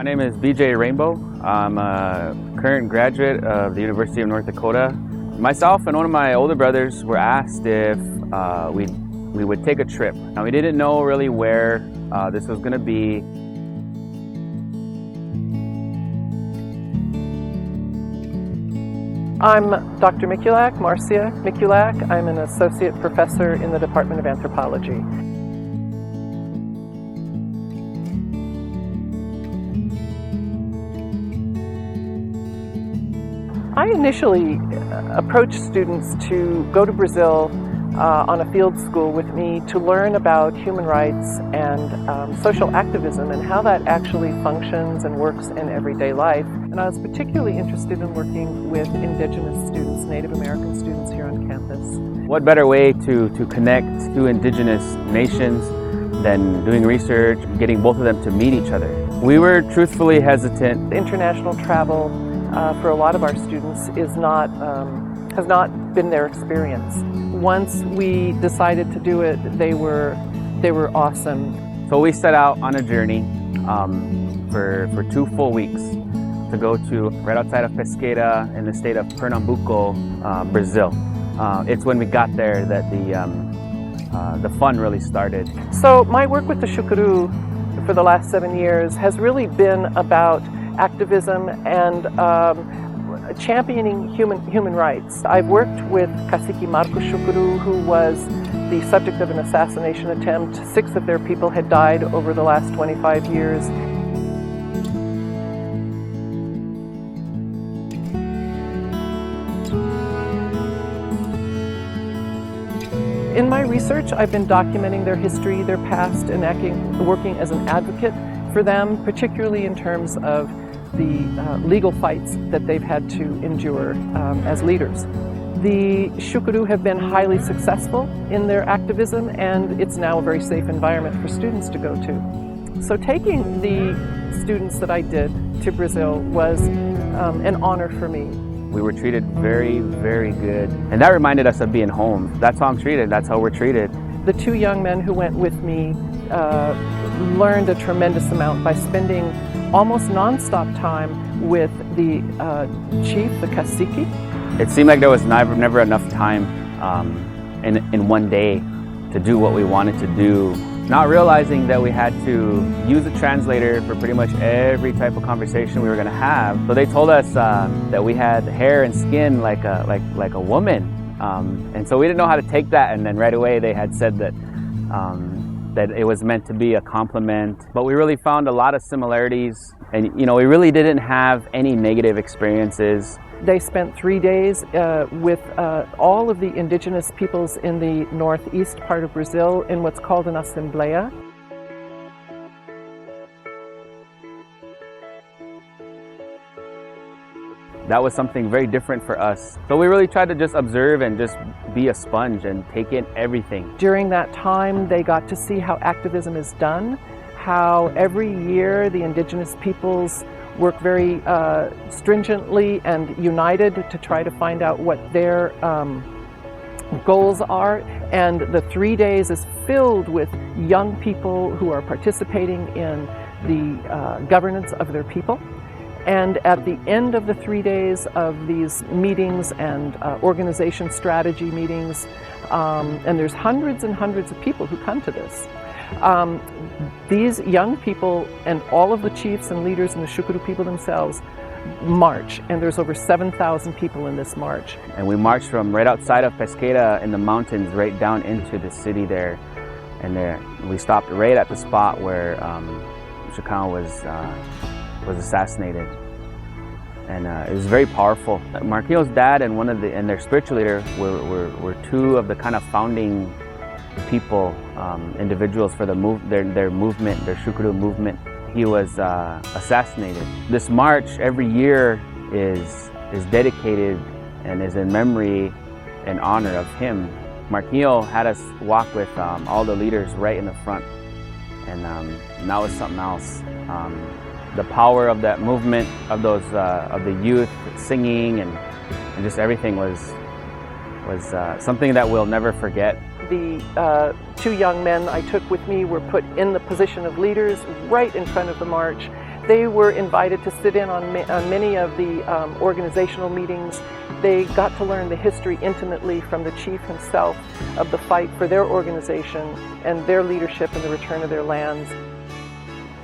My name is BJ Rainbow. I'm a current graduate of the University of North Dakota. Myself and one of my older brothers were asked if we would take a trip. Now, we didn't know really where this was going to be. I'm Dr. Mikulak, Marcia Mikulak. I'm an associate professor in the Department of Anthropology. I initially approached students to go to Brazil on a field school with me to learn about human rights and social activism and how that actually functions and works in everyday life. And I was particularly interested in working with indigenous students, Native American students here on campus. What better way to connect two indigenous nations than doing research, getting both of them to meet each other? We were truthfully hesitant. International travel for a lot of our students has not been their experience. Once we decided to do it, they were awesome. So we set out on a journey for 2 full weeks to go to right outside of Pesqueira in the state of Pernambuco, Brazil. It's when we got there that the fun really started. So my work with the Xukuru for the last 7 years has really been about activism and championing human rights. I've worked with Cacique Marcos Xukuru, who was the subject of an assassination attempt. 6 of their people had died over the last 25 years. In my research, I've been documenting their history, their past, and working as an advocate for them, particularly in terms of the legal fights that they've had to endure as leaders. The Xukuru have been highly successful in their activism, and it's now a very safe environment for students to go to. So taking the students that I did to Brazil was an honor for me. We were treated very, very good. And that reminded us of being home. That's how I'm treated. That's how we're treated. The 2 young men who went with me learned a tremendous amount by spending almost non-stop time with the chief, the cacique. It seemed like there was never enough time in one day to do what we wanted to do, not realizing that we had to use a translator for pretty much every type of conversation we were going to have. So they told us that we had hair and skin like a woman, and so we didn't know how to take that. And then right away they had said that it was meant to be a compliment. But we really found a lot of similarities, and we really didn't have any negative experiences. They spent 3 days with all of the indigenous peoples in the northeast part of Brazil in what's called an assembleia. That was something very different for us. So we really tried to just observe and just be a sponge and take in everything. During that time, they got to see how activism is done, how every year the indigenous peoples work very stringently and united to try to find out what their goals are. And the 3 days is filled with young people who are participating in the governance of their people. And at the end of the 3 days of these meetings and organization strategy meetings, and there's hundreds and hundreds of people who come to this, these young people and all of the chiefs and leaders and the Xukuru people themselves march, and there's over 7,000 people in this march. And we marched from right outside of Pesqueira in the mountains right down into the city there, and we stopped right at the spot where Xukuru was assassinated, and it was very powerful. Marquillo's dad and and their spiritual leader were 2 of the kind of founding people, individuals for their movement, their Xukuru movement. He was assassinated. This march every year is dedicated and is in memory and honor of him. Marquillo had us walk with all the leaders right in the front, and that was something else. The power of that movement, of the youth singing and just everything was something that we'll never forget. The 2 young men I took with me were put in the position of leaders right in front of the march. they were invited to sit in on many of the organizational meetings. They got to learn the history intimately from the chief himself of the fight for their organization and their leadership in the return of their lands.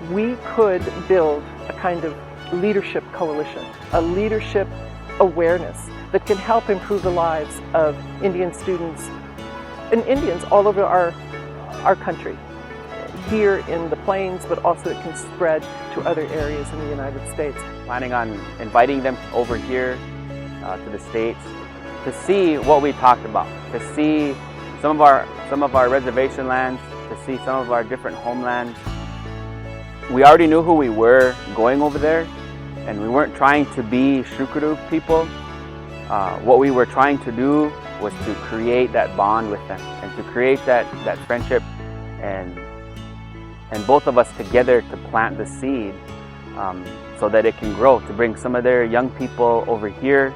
We could build a kind of leadership coalition, a leadership awareness that can help improve the lives of Indian students and Indians all over our country, here in the plains, but also it can spread to other areas in the United States. Planning on inviting them over here to the States to see what we talked about, to see some of our reservation lands, to see some of our different homelands. We already knew who we were going over there, and we weren't trying to be Xukuru people. What we were trying to do was to create that bond with them and to create that friendship and both of us together to plant the seed so that it can grow, to bring some of their young people over here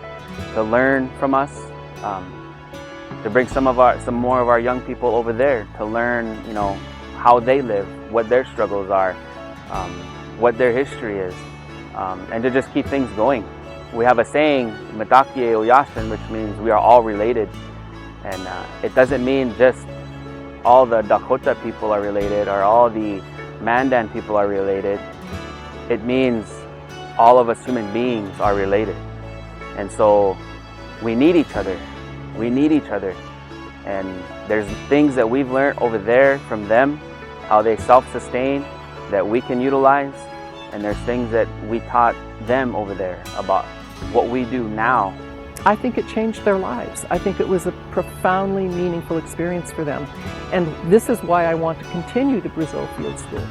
to learn from us, to bring some more of our young people over there to learn, how they live, what their struggles are, what their history is, and to just keep things going. We have a saying, Matakie Oyasin, which means we are all related, and it doesn't mean just all the Dakota people are related or all the Mandan people are related. It means all of us human beings are related. And so we need each other. We need each other. And there's things that we've learned over there from them, how they self-sustain, that we can utilize. And there's things that we taught them over there about what we do now. I think it changed their lives. I think it was a profoundly meaningful experience for them. And this is why I want to continue the Brazil Field School.